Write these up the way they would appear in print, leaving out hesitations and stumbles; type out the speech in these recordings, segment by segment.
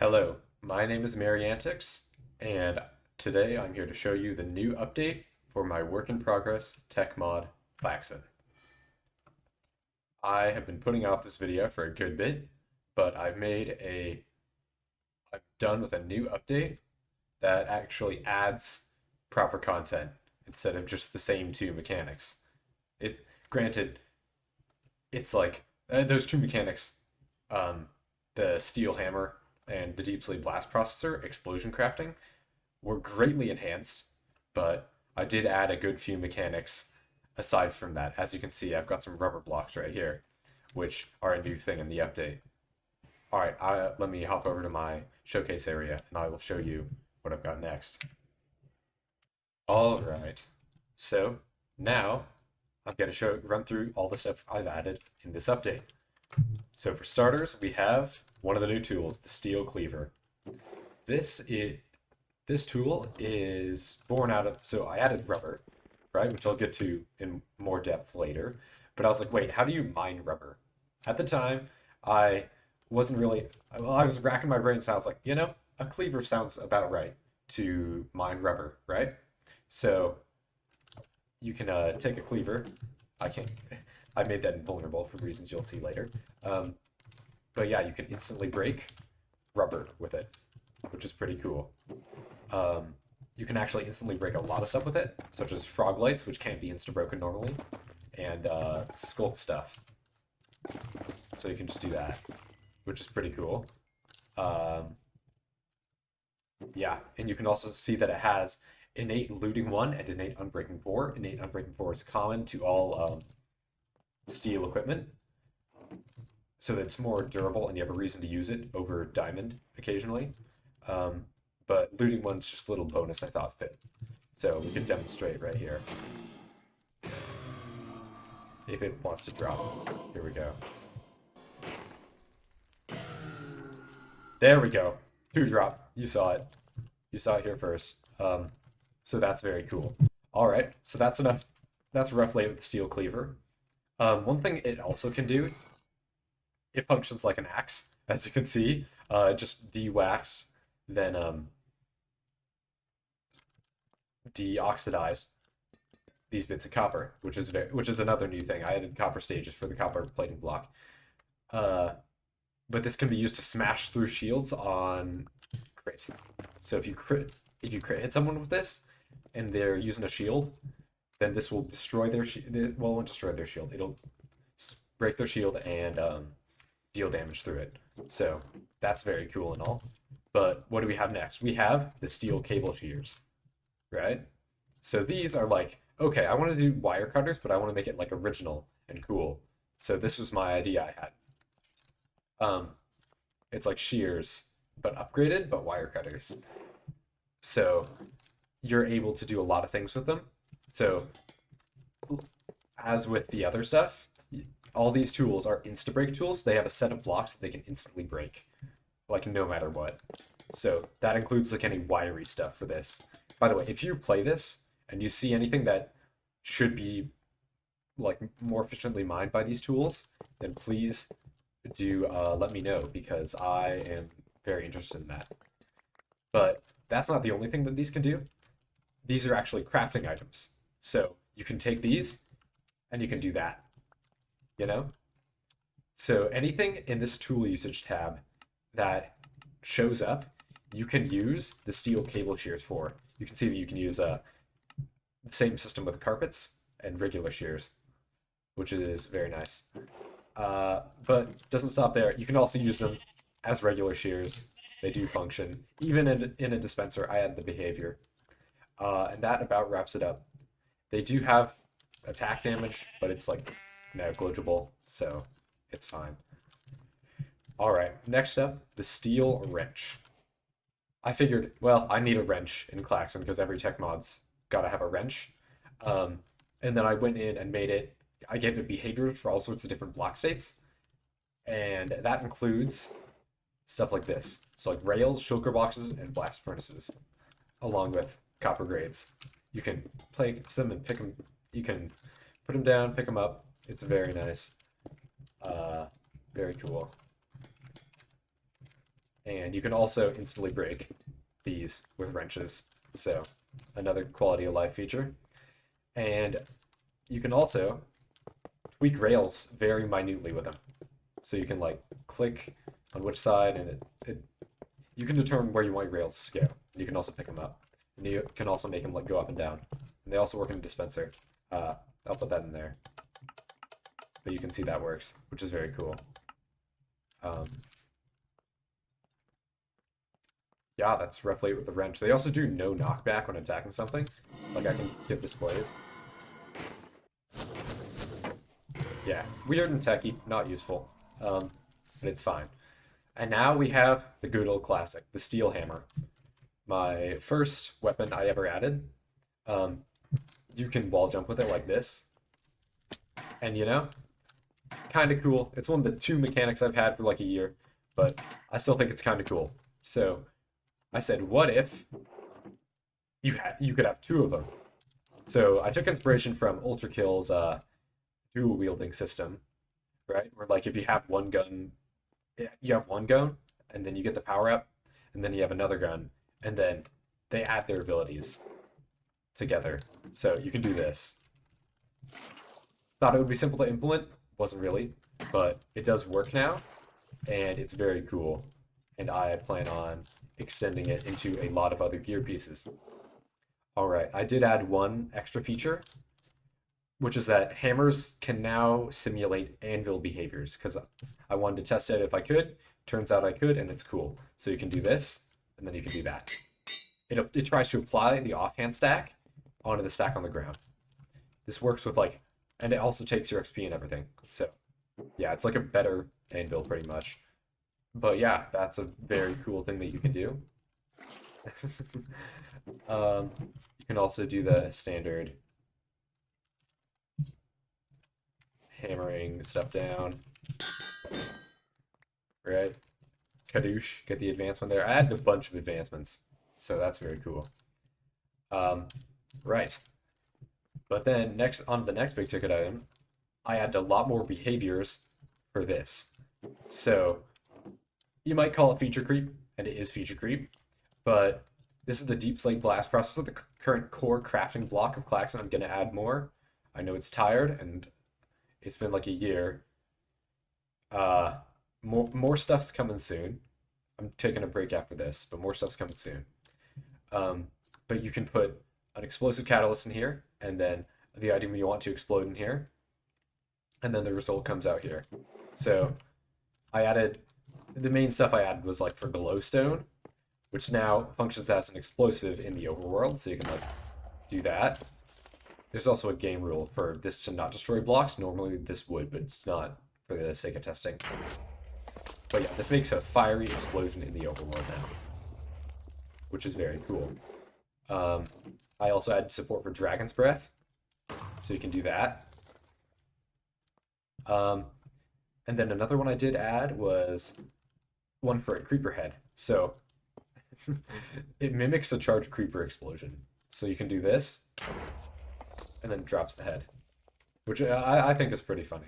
Hello, my name is Mariantix, and today I'm here to show you the new update for my work in progress tech mod, KLAXON. I have been putting off this video for a good bit, but I'm done with a new update that actually adds proper content instead of just the same two mechanics. Granted, it's like those two mechanics, um, the steel hammer and the deep sleep blast processor, explosion crafting, were greatly enhanced, but I did add a good few mechanics aside from that. As you can see, I've got some rubber blocks right here, which are a new thing in the update. All right, let me hop over to my showcase area and I will show you what I've got next. All right, so now I'm going to run through all the stuff I've added in this update. So for starters, we have one of the new tools, the steel cleaver. This is this tool is born out of, so I added rubber, right, which I'll get to in more depth later. But I was like, wait, how do you mine rubber? At the time, I wasn't really, well, I was racking my brain, so I was like, a cleaver sounds about right to mine rubber, right? So you can take a cleaver. I can't, I made that invulnerable for reasons you'll see later. But yeah, you can instantly break rubber with it, which is pretty cool. You can actually instantly break a lot of stuff with it, such as frog lights, which can't be insta-broken normally, and sculk stuff. So you can just do that, which is pretty cool. Yeah, and you can also see that it has innate looting 1 and innate unbreaking 4. Innate unbreaking 4 is common to all steel equipment, so that it's more durable and you have a reason to use it over diamond occasionally. But looting 1's just a little bonus I thought fit. So we can demonstrate right here. If it wants to drop. Here we go. There we go. 2 drop. You saw it. You saw it here first. So that's very cool. All right, so that's enough. That's roughly the steel cleaver. One thing it also can do, it functions like an axe, as you can see. Just de-wax, then de-oxidize these bits of copper, which is another new thing. I added copper stages for the copper plating block. But this can be used to smash through shields on crit. So if you crit hit someone with this, and they're using a shield, then this will destroy their shield. Well, it won't destroy their shield. It'll break their shield and deal damage through it. So that's very cool and all. But what do we have next? We have the steel cable shears, right? So these are like, okay, I want to do wire cutters, but I want to make it like original and cool. So this was my idea I had. It's like shears, but upgraded, but wire cutters. So you're able to do a lot of things with them. So as with the other stuff, all these tools are insta-break tools. They have a set of blocks that they can instantly break, like no matter what. So that includes like any wiry stuff for this. By the way, if you play this and you see anything that should be like more efficiently mined by these tools, then please do let me know, because I am very interested in that. But that's not the only thing that these can do. These are actually crafting items. So you can take these and you can do that, So anything in this tool usage tab that shows up, you can use the steel cable shears for. You can see that you can use the same system with carpets and regular shears, which is very nice. But doesn't stop there. You can also use them as regular shears. They do function. Even in a dispenser, I add the behavior. And that about wraps it up. They do have attack damage, but it's like negligible, so it's fine. All right, next up, the steel wrench. I figured, well, I need a wrench in KLAXON because every tech mod's gotta have a wrench. And then I went in and made it. I gave it behaviors for all sorts of different block states, and that includes stuff like this. So like rails, shulker boxes, and blast furnaces, along with copper grades. You can place them and pick them. You can put them down, pick them up. It's very nice. Very cool. And you can also instantly break these with wrenches. So another quality of life feature. And you can also tweak rails very minutely with them. So you can like click on which side, and you can determine where you want your rails to go. You can also pick them up. And you can also make them like go up and down. And they also work in a dispenser. I'll put that in there. But you can see that works, which is very cool. Yeah, that's roughly with the wrench. They also do no knockback when attacking something. Like I can skip displays. Yeah, weird and techy, not useful. But it's fine. And now we have the good old classic, the steel hammer. My first weapon I ever added. You can wall jump with it like this. And you know, kind of cool. It's one of the 2 mechanics I've had for like a year, but I still think it's kind of cool. So I said, what if you could have 2 of them? So I took inspiration from Ultra Kill's dual wielding system, right? Where like if you have one gun, you have one gun, and then you get the power up, and then you have another gun, and then they add their abilities together. So you can do this. Thought it would be simple to implement, wasn't really, but it does work now, and it's very cool. And I plan on extending it into a lot of other gear pieces. All right, I did add one extra feature, which is that hammers can now simulate anvil behaviors, because I wanted to test it if I could. Turns out I could, and it's cool. So you can do this, and then you can do that. It tries to apply the offhand stack onto the stack on the ground. This works with like, and it also takes your XP and everything. So yeah, it's like a better anvil pretty much. But yeah, that's a very cool thing that you can do. You can also do the standard hammering stuff down, right? Kadoosh, get the advancement there. I added a bunch of advancements, so that's very cool. Right. But then next on the next big ticket item, I added a lot more behaviors for this. So you might call it feature creep, and it is feature creep, but this is the Deep Slate Blast processor, the current core crafting block of KLAXON. I'm going to add more. I know it's tired, and it's been like a year. More stuff's coming soon. I'm taking a break after this, but more stuff's coming soon. But you can put an explosive catalyst in here, and then the item you want to explode in here, and then the result comes out here. So I added, the main stuff I added was like for glowstone, which now functions as an explosive in the overworld, so you can like do that. There's also a game rule for this to not destroy blocks. Normally this would, but it's not for the sake of testing. But yeah, this makes a fiery explosion in the overworld now, which is very cool. I also added support for Dragon's Breath, so you can do that. And then another one I did add was one for a creeper head. So it mimics a charged creeper explosion. So you can do this, and then it drops the head, which I think is pretty funny.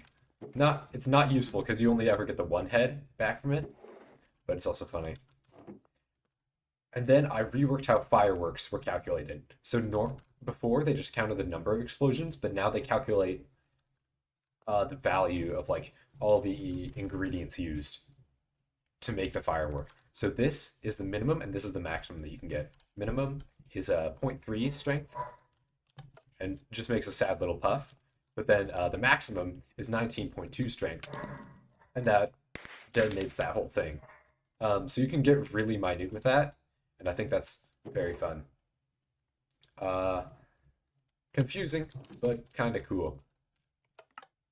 It's not useful because you only ever get the one head back from it, but it's also funny. And then I reworked how fireworks were calculated. So before they just counted the number of explosions, but now they calculate the value of like all the ingredients used to make the firework. So this is the minimum, and this is the maximum that you can get. Minimum is a 0.3 strength, and just makes a sad little puff. But then the maximum is 19.2 strength, and that detonates that whole thing. So you can get really minute with that, and I think that's very fun. Confusing, but kind of cool.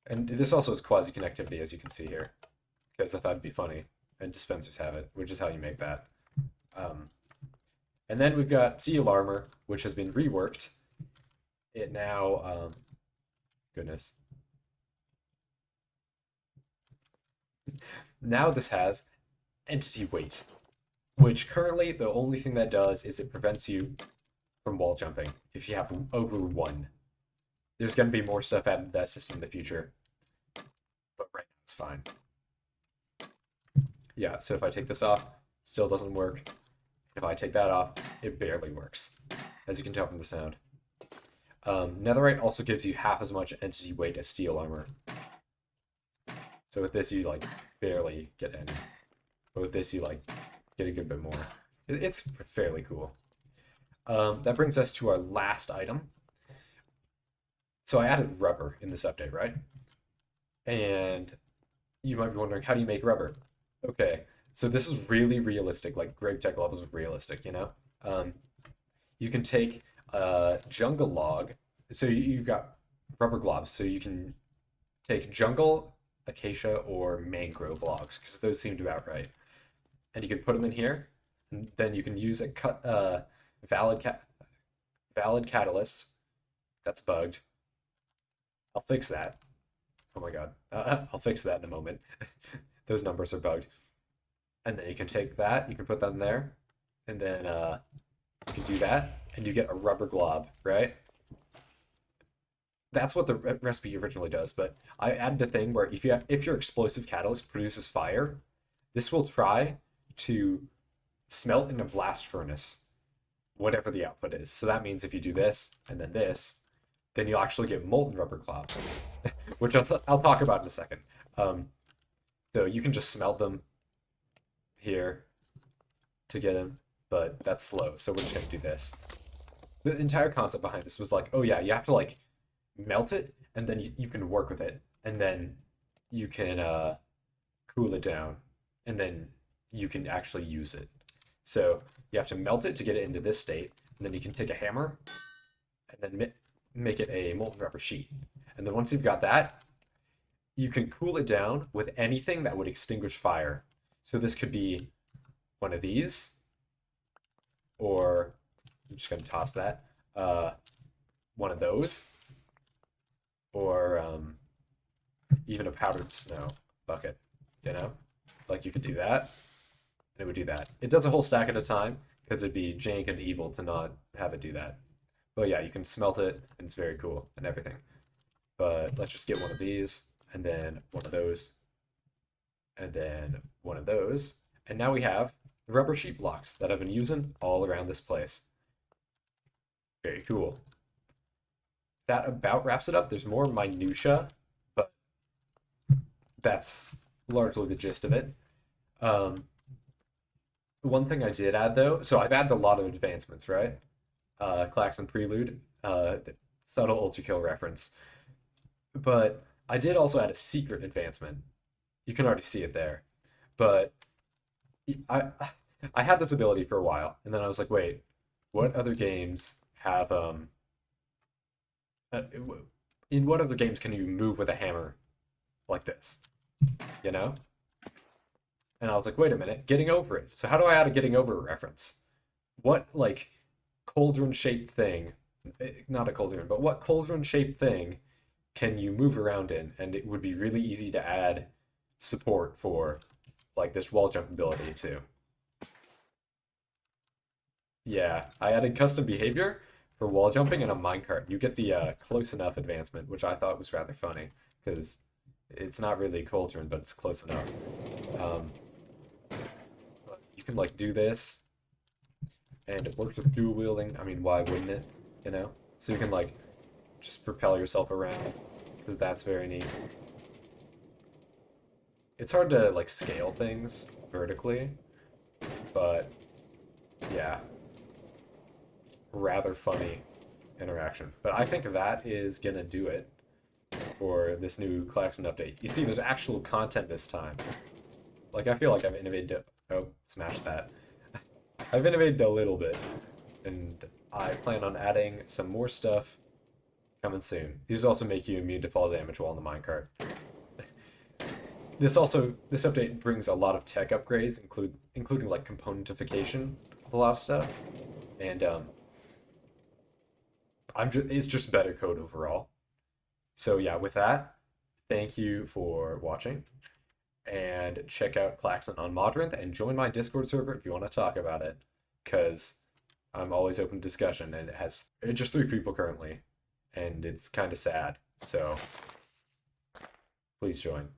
And this also is quasi-connectivity, as you can see here, because I thought it'd be funny, and dispensers have it, which is how you make that. And then we've got Steel Armor, which has been reworked. It now, goodness. Now this has Entity Weight, which currently the only thing that does is it prevents you from wall jumping if you have over 1. There's going to be more stuff added to that system in the future, but right now it's fine. Yeah, so if I take this off, still doesn't work. If I take that off, it barely works, as you can tell from the sound. Netherite also gives you half as much entity weight as steel armor. So with this, you like barely get any. But with this, you like get a good bit more. It's fairly cool. That brings us to our last item. So I added rubber in this update, right? And you might be wondering, how do you make rubber? Okay, so this is really realistic, like Grave Tech levels of realistic, you know? You can take a jungle log. So you've got rubber globs, so you can take jungle, acacia, or mangrove logs, because those seemed about right. And you can put them in here, and then you can use a valid catalyst that's bugged. I'll fix that. Oh my god. I'll fix that in a moment. Those numbers are bugged. And then you can take that, you can put that in there, and then you can do that, and you get a rubber glob, right? That's what the recipe originally does, but I added a thing where if your explosive catalyst produces fire, this will try to smelt in a blast furnace, whatever the output is. So that means if you do this and then this, then you'll actually get molten rubber globs, which I'll talk about in a second. So you can just smelt them here to get them, but that's slow. So we're just gonna do this. The entire concept behind this was like, oh yeah, you have to like melt it, and then you can work with it, and then you can cool it down, and then you can actually use it. So you have to melt it to get it into this state, and then you can take a hammer and then make it a molten rubber sheet. And then once you've got that, you can cool it down with anything that would extinguish fire. So this could be one of these, or I'm just going to toss that, one of those, or even a powdered snow bucket, you know? Like you could do that, and it would do that. It does a whole stack at a time, because it'd be jank and evil to not have it do that. But yeah, you can smelt it, and it's very cool, and everything. But let's just get one of these, and then one of those, and then one of those. And now we have the rubber sheet blocks that I've been using all around this place. Very cool. That about wraps it up. There's more minutia, but that's largely the gist of it. One thing I did add though, so I've added a lot of advancements, right? KLAXON Prelude, subtle ultra kill reference. But I did also add a secret advancement. You can already see it there. But I I had this ability for a while, and then I was like, wait, what other games have in what other games can you move with a hammer like this? You know? And I was like, wait a minute, getting over it. So how do I add a getting over reference? What like cauldron shaped thing, not a cauldron, but what cauldron shaped thing can you move around in? And it would be really easy to add support for like this wall jump ability too. Yeah, I added custom behavior for wall jumping and a minecart. You get the close enough advancement, which I thought was rather funny because it's not really a cauldron, but it's close enough. You can like do this, and it works with dual wielding. I mean, why wouldn't it? You know? So you can like just propel yourself around because that's very neat. It's hard to like scale things vertically, but yeah, rather funny interaction. But I think that is gonna do it for this new KLAXON update. You see, there's actual content this time. Like, I feel like I've innovated. Oh, smash that. I've innovated a little bit, and I plan on adding some more stuff coming soon. These also make you immune to fall damage while in the minecart. This update brings a lot of tech upgrades, including like componentification of a lot of stuff, and it's just better code overall. So yeah, with that, thank you for watching, and check out KLAXON on Modrinth, and join my Discord server if you want to talk about it, because I'm always open to discussion, and it's just 3 people currently, and it's kind of sad, so please join.